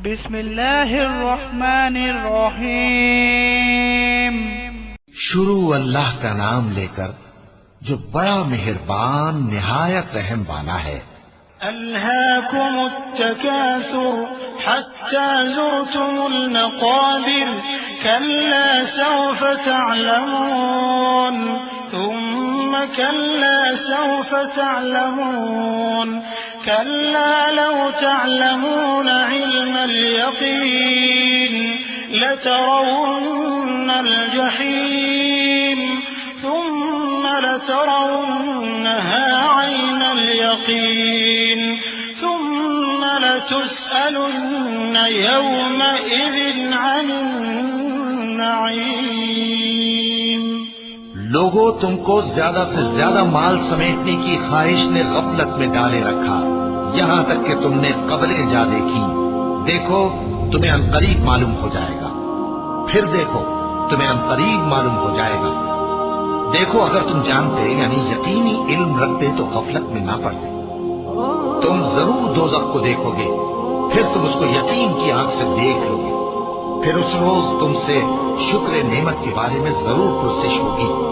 بسم اللہ الرحمن الرحیم۔ شروع اللہ کا نام لے کر جو بڑا مہربان نہایت رحم والا ہے۔ ألهاكم التكاثر حتى زرتم المقابر كلا سوف تعلمون ثم كلا سوف تعلمون كلا لو تعلمون علم اليقين لترون الجحيم ثم لترونها عين اليقين ثم لتسألن يومئذ عن النعيم۔ لوگوں، تم کو زیادہ سے زیادہ مال سمیٹنے کی خواہش نے غفلت میں ڈالے رکھا، یہاں تک کہ تم نے قبریں جا دیکھی۔ دیکھو تمہیں عنقریب معلوم ہو جائے گا، پھر دیکھو تمہیں عنقریب معلوم ہو جائے گا۔ دیکھو اگر تم جانتے یعنی یقینی علم رکھتے تو غفلت میں نہ پڑتے۔ تم ضرور دوزخ کو دیکھو گے، پھر تم اس کو یقین کی آنکھ سے دیکھ لو گے، پھر اس روز تم سے شکر نعمت کے بارے میں ضرور پرسش ہوگی۔